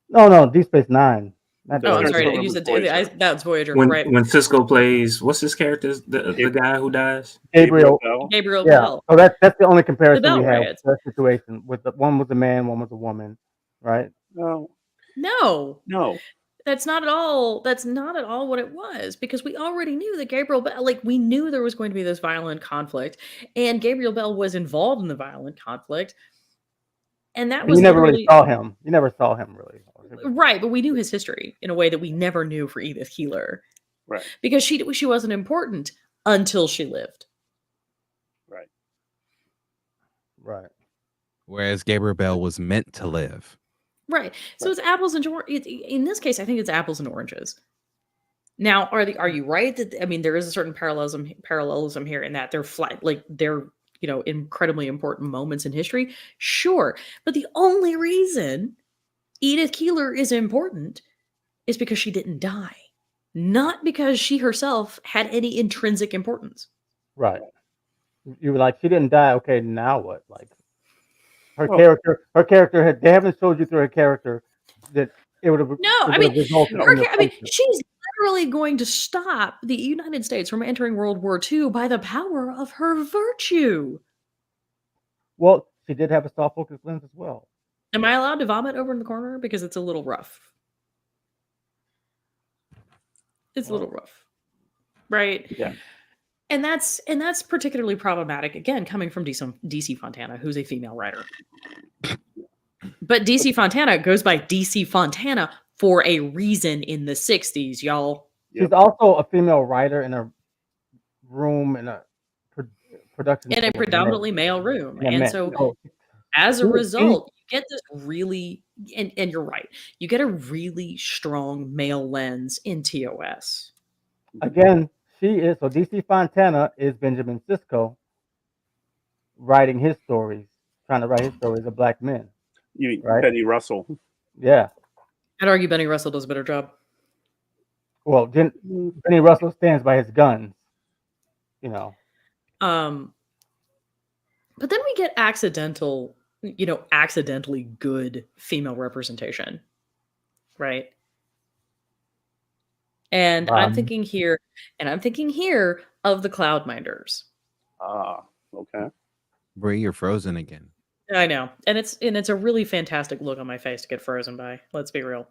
No, Deep Space Nine. Not Oh, I'm Deep sorry. Space You was said Voyager. that was Voyager, When right? when Cisco plays, what's his character? The guy who dies. Gabriel. Bell. Gabriel Yeah. Bell. So that's the only comparison Bell we have. riots. That situation with one was a man, one was a woman, right? No. No, that's not at all. That's not at all what it was, because we already knew that Gabriel Bell, we knew there was going to be this violent conflict, and Gabriel Bell was involved in the violent conflict, and that was You never really literally saw him. You never saw him really. right. But we knew his history in a way that we never knew for Edith Keeler, Right. because she wasn't important until she lived. Right. Whereas Gabriel Bell was meant to live. Right. So it's apples and oranges. In this case, I think it's apples and oranges. Now, are you right that there is a certain parallelism here in that they're flat, they're incredibly important moments in history? Sure, but the only reason Edith Keeler is important is because she didn't die, not because she herself had any intrinsic importance. Right. You were like, she didn't die. Okay, now what? Like, her Well- character they haven't showed you through her character that it would have. She's literally going to stop the United States from entering World War II by the power of her virtue. Well, she did have a soft focus lens as well. Am I allowed to vomit over in the corner? Because it's a little rough. It's a little rough. Right? Yeah. And that's particularly problematic, again, coming from DC Fontana, who's a female writer. But DC Fontana goes by DC Fontana for a reason in the 60s, y'all. She's also a female writer in a room in a production. In a full of predominantly men. male room. Yeah, And men. so as a She- result, you get this really, and you're right, you get a really strong male lens in TOS. Again, she is. So DC Fontana is Benjamin Sisko writing his stories, trying to write his stories of black men. You mean Right. Benny Russell? Yeah. I'd argue Benny Russell does a better job. Well, Benny Russell stands by his guns. But then we get accidentally good female representation, right? And I'm thinking here of the Cloudminders. Ah, okay. Brie, you're frozen again. I know, and it's a really fantastic look on my face to get frozen by. Let's be real.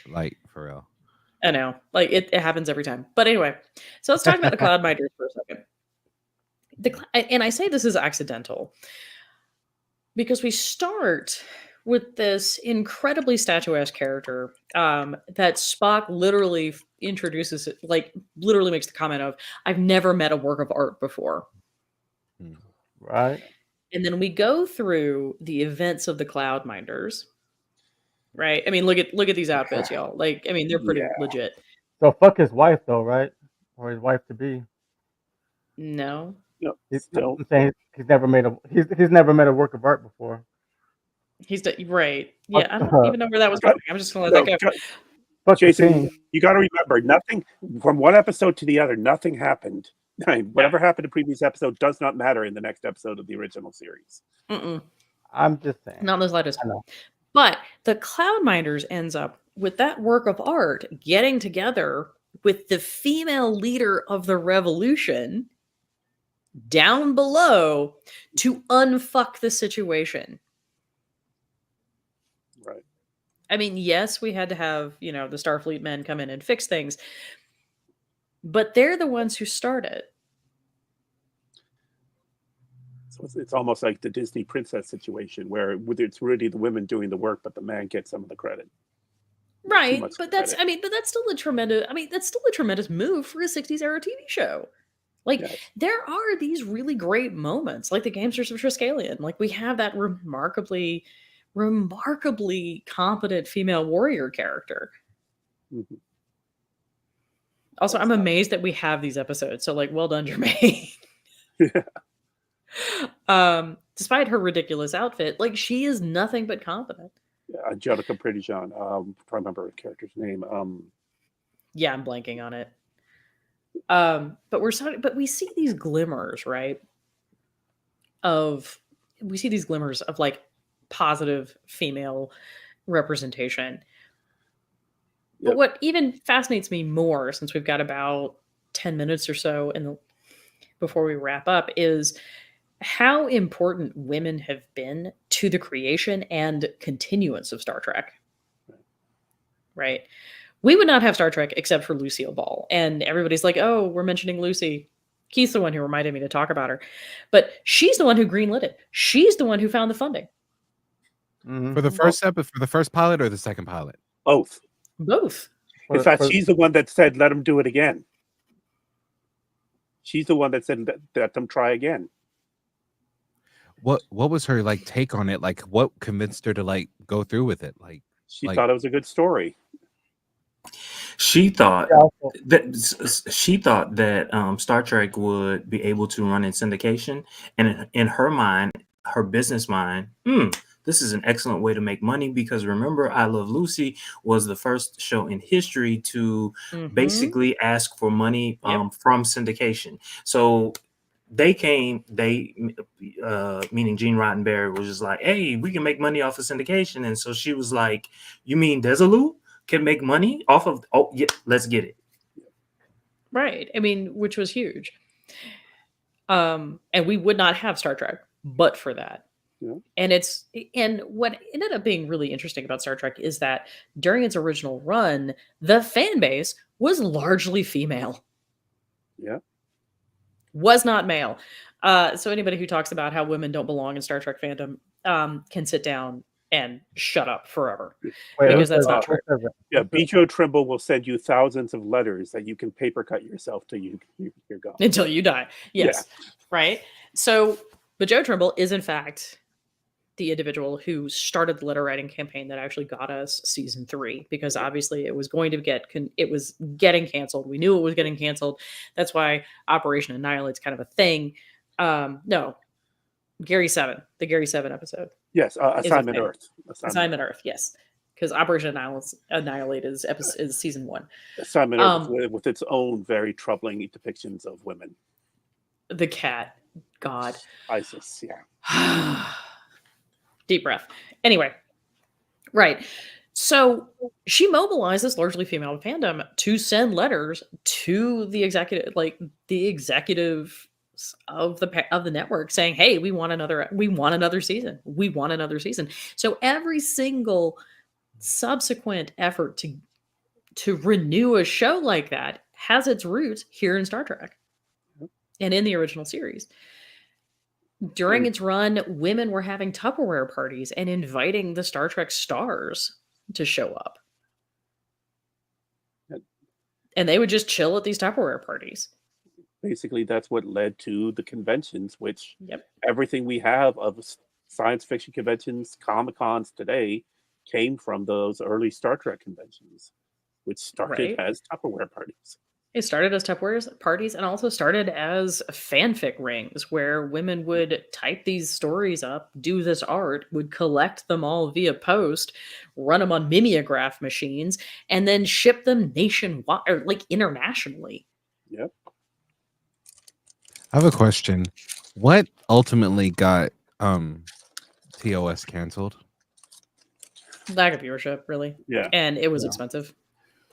Like, for real. I know, it happens every time. But anyway, so let's talk about the Cloudminders for a second. And I say this is accidental because we start with this incredibly statuesque character that Spock literally introduces, like literally makes the comment of, "I've never met a work of art before." Right. And then we go through the events of the Cloudminders, right? I mean, look at these outfits, y'all. Like, I mean, they're pretty Yeah. legit. So fuck his wife though, right? Or his wife to be. No, No, I'm still. saying he's never never met a work of art before. right. Yeah, I don't even know where that was going. I'm just gonna let No, that go. Fuck the Jason, king. you got to remember, nothing from one episode to the other, nothing happened. Whatever happened in the previous episode does not matter in the next episode of the original series. Mm-mm. I'm just saying. Not in the slightest. I know. But the Cloudminders ends up with that work of art getting together with the female leader of the revolution down below to unfuck the situation. Right. I mean, yes, we had to have, the Starfleet men come in and fix things, but they're the ones who started. So it's almost like the Disney princess situation where it's really the women doing the work, but the man gets some of the credit. Right, but that's still a tremendous move for a 60s era TV show. Like, Yes. there are these really great moments, like the Gamesters of Triskelion. Like, we have that remarkably competent female warrior character. Mhm. Also, I'm amazed that we have these episodes. So, like, well done, Jermaine. Despite her ridiculous outfit, like, she is nothing but competent. Angelica Prettyjean. Trying to remember her character's name. Yeah, I'm blanking on it. But we see these glimmers, right? We see these glimmers of like positive female representation. But what even fascinates me more, since we've got about 10 minutes or so before we wrap up, is how important women have been to the creation and continuance of Star Trek. Right? We would not have Star Trek except for Lucille Ball. And everybody's like, oh, we're mentioning Lucy. Keith's the one who reminded me to talk about her. But she's the one who greenlit it. She's the one who found the funding. Mm-hmm. For the first pilot or the second pilot? Both. Both. In fact, she's the one that said, let them do it again. She's the one that said, let them try again. What was her like take on it? Like, what convinced her to like go through with it? Like, she thought it was a good story. She thought that Star Trek would be able to run in syndication, and in her mind, her business mind, this is an excellent way to make money, because remember, I Love Lucy was the first show in history to basically ask for money from syndication. So meaning Gene Roddenberry, was just like, hey, we can make money off of syndication. And so she was like, you mean Desilu can make money off of, yeah, let's get it. Right. I mean, which was huge. And we would not have Star Trek but for that. Yeah. And what ended up being really interesting about Star Trek is that during its original run, the fan base was largely female. Yeah. Was not male. So anybody who talks about how women don't belong in Star Trek fandom can sit down and shut up forever. Because that's not true. Yeah, Joe Trimble will send you thousands of letters that you can paper cut yourself till you're gone. Until you die. Yes. Yeah. Right? So, but Joe Trimble is in fact the individual who started the letter writing campaign that actually got us season 3, because obviously it was going to it was getting canceled. We knew it was getting canceled. That's why Operation Annihilate's kind of a thing. No, Gary 7, the Gary 7 episode. Yes, Assignment Earth. Assignment Earth, yes. Because Operation Annihilate is season 1. Assignment Earth with its own very troubling depictions of women. The cat. God. ISIS, yeah. Deep breath. Anyway, right. So she mobilized this largely female fandom to send letters to the executive of the network saying, hey, we want another season. We want another season. So every single subsequent effort to renew a show like that has its roots here in Star Trek and in the original series. During its run, women were having Tupperware parties and inviting the Star Trek stars to show up. And they would just chill at these Tupperware parties. Basically, that's what led to the conventions, which Yep. everything we have of science fiction conventions, Comic-Cons today, came from those early Star Trek conventions, which started Right. as Tupperware parties. It started as Tupperware parties and also started as fanfic rings where women would type these stories up, do this art, would collect them all via post, run them on mimeograph machines, and then ship them nationwide or like internationally. Yep. I have a question. What ultimately got TOS canceled? Lack of viewership, really. Yeah. And it was Yeah. expensive.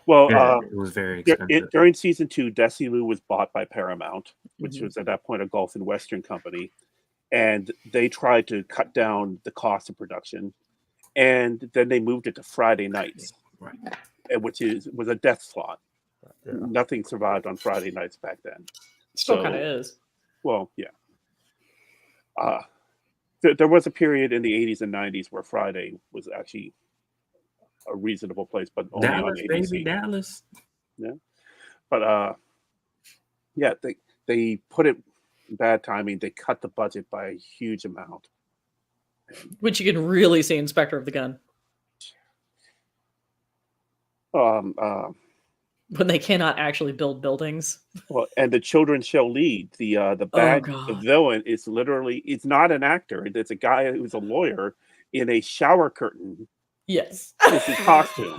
Well, Yeah, it was very expensive. during season 2, Desilu was bought by Paramount, which Mhm. was at that point a Gulf and Western company, and they tried to cut down the cost of production, and then they moved it to Friday nights, Right. which was a death slot. Yeah. Nothing survived on Friday nights back then. Still So- kind of is. Well, yeah. There was a period in the 80s and 90s where Friday was actually a reasonable place, but only on Dallas, ABC. baby, Dallas. But yeah, they put it in bad timing. They cut the budget by a huge amount. Which you can really see in Spectre of the Gun when they cannot actually build buildings. Well, and the children shall lead. The bad the God. villain is literally, it's not an actor. It's a guy who's a lawyer in a shower curtain. Yes. It's his costume.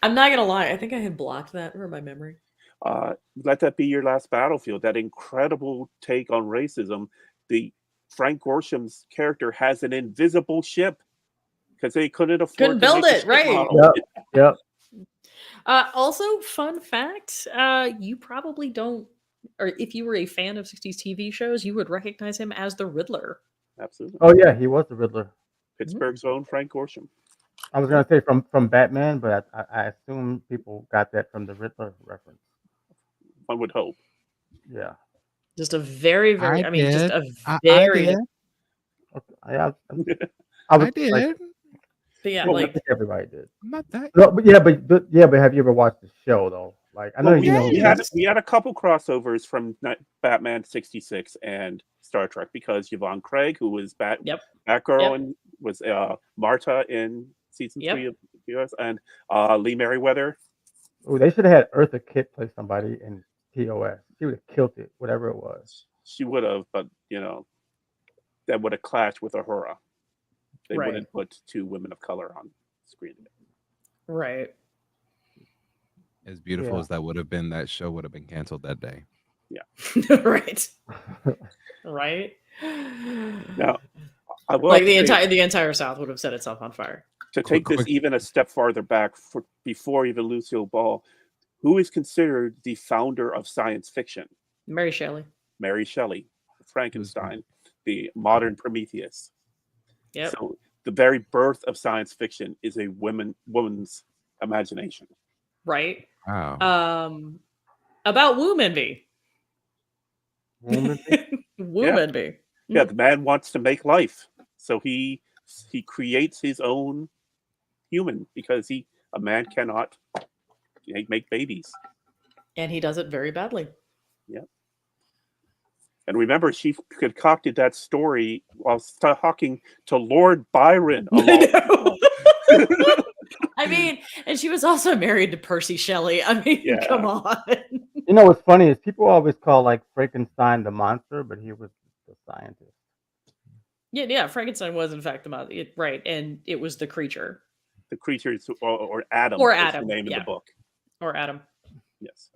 I'm not gonna lie. I think I had blocked that from my memory. Let that be your last battlefield. That incredible take on racism. The Frank Gorsham's character has an invisible ship because they couldn't afford Couldn't to build make a it, ship right. model. Yep. Also, fun fact: you probably don't, or if you were a fan of '60s TV shows, you would recognize him as the Riddler. Absolutely. Oh yeah, he was the Riddler. Pittsburgh's own Frank Gorsham. I was gonna say from Batman, but I assume people got that from the Riddler reference. One would hope. Yeah. Just a very, very. I I mean, just did. a very. did. Okay. I was I did. like, But yeah, well, I like think everybody did. I'm not that. No, but have you ever watched the show though? Like I know Well, you know. we had a couple crossovers from Batman '66 and Star Trek because Yvonne Craig, who was Batgirl Yep. and was Marta in season Yep. 3 of US, and Lee Merriweather. Oh, they should have had Eartha Kitt play somebody in TOS. She would have killed it, whatever it was. She would have, but that would have clashed with Uhura. They Right. wouldn't put 2 women of color on screen. right. As beautiful Yeah. as that would have been, that show would have been canceled that day. right. Right. Now, I will Like have to say, the entire South would have set itself on fire. to take this quick- even a step farther back, before even Lucille Ball, who is considered the founder of science fiction? Mary Shelley. Mary Shelley, Frankenstein, the modern Prometheus. Yep. So the very birth of science fiction is a woman's imagination. Right. Wow. About Woomanby. Woman, Woomanby. Yeah, the man wants to make life, so he creates his own human because a man cannot make babies. And he does it very badly. And remember, she concocted that story while talking to Lord Byron. I mean, and she was also married to Percy Shelley. I mean, Yeah. come on. you know what's funny is people always call like Frankenstein the monster, but he was the scientist. Yeah, Frankenstein was in fact the mother, right, and it was the creature The creatures, or Adam, Or is Adam, the name of yeah. the book. or Adam. Yes.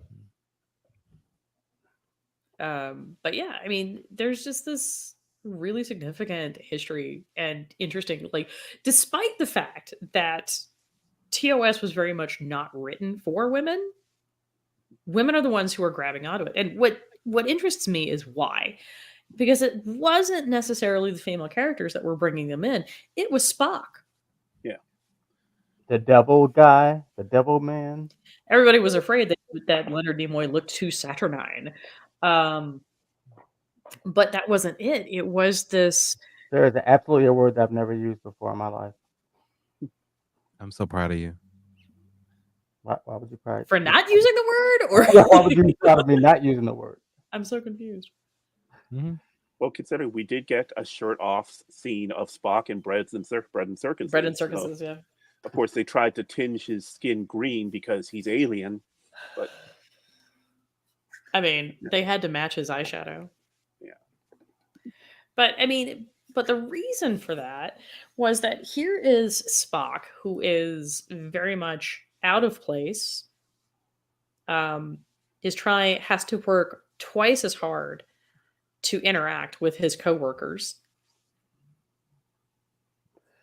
But yeah, I mean, there's just this really significant history and interesting, like, despite the fact that TOS was very much not written for women, women are the ones who are grabbing onto it. And what interests me is why. Because it wasn't necessarily the female characters that were bringing them in. It was Spock. The devil guy, the devil man. Everybody was afraid that Leonard Nimoy looked too saturnine. But that wasn't it. It was this. There is absolutely a word that I've never used before in my life. I'm so proud of you. Why would you probably For not using the word, or why would you be proud of me not using the word? I'm so confused. Mhm. Well, considering we did get a shirt-off scene of Spock in bread and circuses. Bread and so, circuses, yeah. of course, they tried to tinge his skin green because he's alien, but I mean, they had to match his eyeshadow. Yeah. But I mean, but the reason for that was that here is Spock, who is very much out of place. Has to work twice as hard to interact with his coworkers.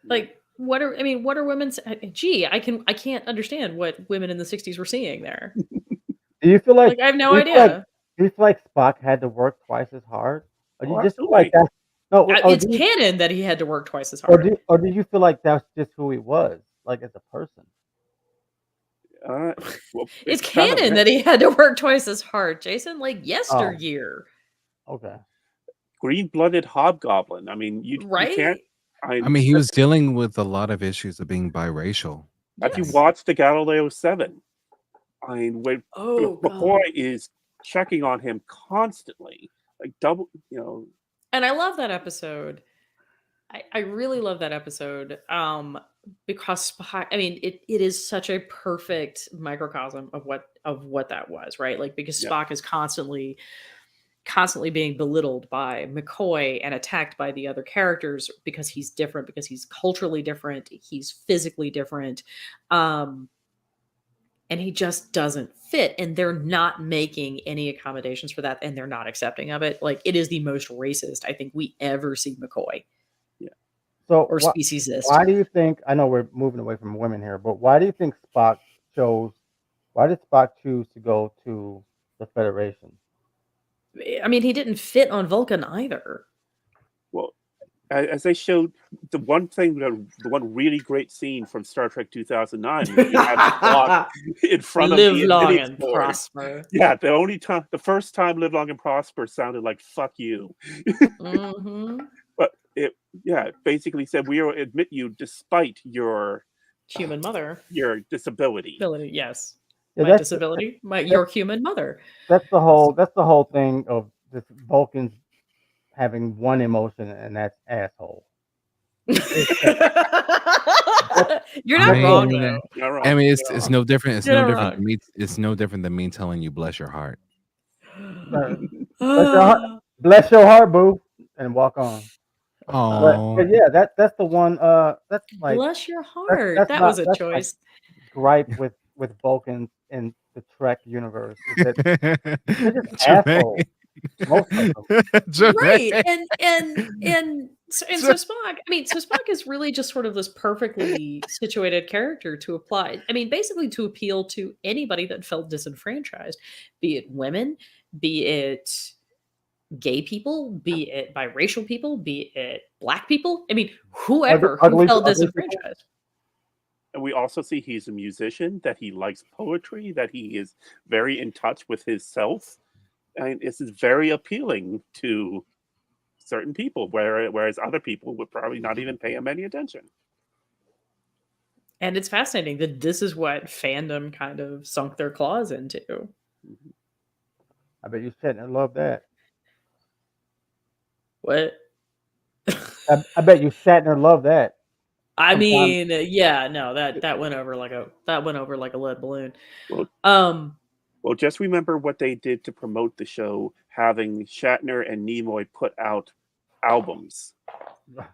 Like, what are women? Gee, I can't understand what women in the '60s were seeing there. Do you feel like Like, I have no do you feel like- idea. do you feel like Spock had to work twice as hard? Or do Oh, you just feel like absolutely. that's no? Or It's do you, canon that he had to work twice as or hard. do you feel like that's just who he was, like as a person? Well, It's kind of canon that he had to work twice as hard, Jason. Like yesteryear, Okay. green-blooded hobgoblin. I mean, you right? can't. I mean, he was dealing with a lot of issues of being biracial. Have you Yes. watched the Galileo 7? I mean, when Oh, God. McCoy is checking on him constantly, like double, And I love that episode. I really love that episode. Because Spock, I mean, it is such a perfect microcosm of what that was, right? Like, because Yeah. Spock is constantly being belittled by McCoy and attacked by the other characters because he's different, because he's culturally different, he's physically different. And he just doesn't fit, and they're not making any accommodations for that, and they're not accepting of it. Like, it is the most racist I think we ever see McCoy So or speciesist. why do you think? I know we're moving away from women here, but why do you think Spock chose? Why did Spock choose to go to the Federation? I mean, he didn't fit on Vulcan either. well, as they showed, the one really great scene from Star Trek 2009 was you had Spock in front Live of the long Infinity and Sword. prosper. Yeah, the first time "Live Long and Prosper" sounded like "fuck you," Mhm. but it basically said we will admit you despite your Human mother. disability. Ability, yes. Yeah, My disability, your human mother. That's the whole thing of this Vulcans having one emotion, and that's asshole. You're not I wrong mean, though. Not wrong, I mean, not it's wrong. no different. It's You're no not different wrong. than me. It's no different than me telling you, bless your heart. Bless your heart, boo, and walk on. Oh, But yeah, that's the one. That's like Bless your heart. that's That not- was a that's like choice. gripe with Vulcans in the Trek universe. Is that they're just Jermaine. assholes. Most of them. Right. Jermaine. And so Spock, I mean, so Spock is really just sort of this perfectly situated character to apply. I mean, basically to appeal to anybody that felt disenfranchised, be it women, be it gay people, be it biracial people, be it black people. I mean, whoever who Ugly- felt ugly people? disenfranchised. And we also see he's a musician, that he likes poetry, that he is very in touch with his self. And this is very appealing to certain people, whereas other people would probably not even pay him any attention. And it's fascinating that this is what fandom kind of sunk their claws into. I bet you Shatner loved that. What? I bet you Shatner loved that. I Sometimes- mean, yeah, no, that went over like a lead balloon. Well, Well, just remember what they did to promote the show, having Shatner and Nimoy put out albums.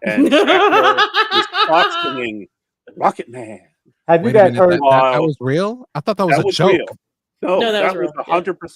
And Shatner was costuming Rocket Man. Have you Wait a guys minute, heard? that was real? I thought that was a joke. real. No, No, that that was real, was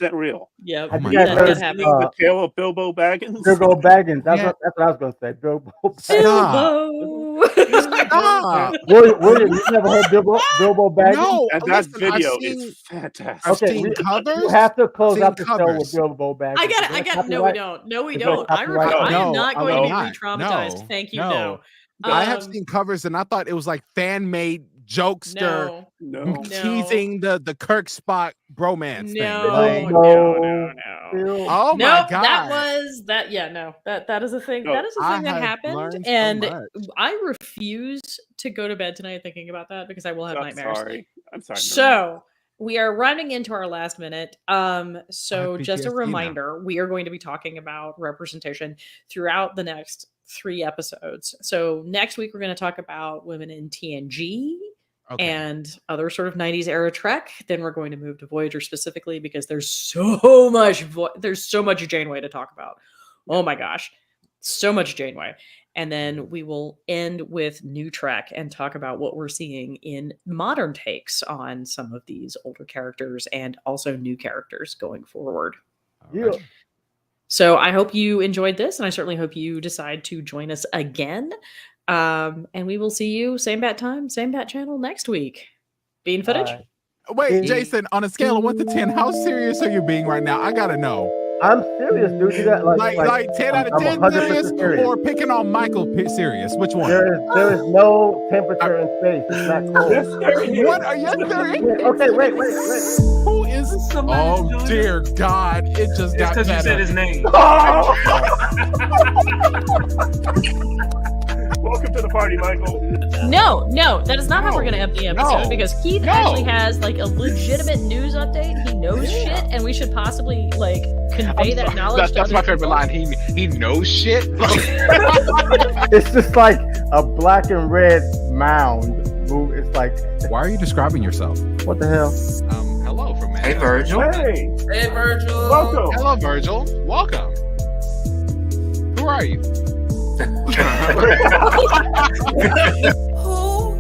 100% real. Yeah, Oh my you guys God. heard? that happened. The tale of Bilbo Baggins. Bilbo Baggins. That's, Yeah. that's what I was going to say. Bilbo Baggins. Stop. Stop. William, you never heard Bilbo Baggins? No, And that listen, video I've seen, is fantastic. I've Okay, seen you covers. have to close seen out the show covers. with Bilbo Baggins. I Is got that it. No, we copyright? don't. No, we Is that don't. I copyright? am No, not I'm going to not. be re-traumatized. No, Thank you. no. No. I have seen covers, and I thought it was like fan made jokester, No. teasing the Kirk Spock bromance thing. No, Like, no. oh my Nope, god, that is a thing. No, That is a I thing that have happened, learned so and much. I refuse to go to bed tonight thinking about that because I will have I'm nightmares. sorry. I'm sorry. So we are running into our last minute. So have just a PTSD now. reminder, we are going to be talking about representation throughout the next 3 episodes. So next week we're going to talk about women in TNG and other sort of 90s era Trek. Then we're going to move to Voyager specifically because there's so much Janeway to talk about. Oh my gosh, so much Janeway. And then we will end with New Trek and talk about what we're seeing in modern takes on some of these older characters and also new characters going forward. Yeah. So I hope you enjoyed this, and I certainly hope you decide to join us again. And we will see you same bat time, same bat channel next week. Bean footage. All right. Wait, Jason, on a scale of 1 to 10, how serious are you being right now? I gotta know. I'm serious, dude. You got Like 10 out of I'm 10 100% serious, or picking on Michael serious? Which one? There is no temperature in space. It's not cold. Yes, there it is. What are you serious? Okay, wait. Who is? Somebody's doing Oh dear God! It just It's got because you better. said his name. Welcome to the party, Michael. No, that is not how we're going to end the episode No. because Keith No. actually has like a legitimate news update. He knows shit, and we should possibly like convey that knowledge. That's to my other favorite people. line. He knows shit. It's just like a black and red mound. It's like, Why are you describing yourself? what the hell? Hello from Hey, Virgil. Hey, Hey, Virgil. welcome. Hello, Virgil. Welcome. Who are you? Who?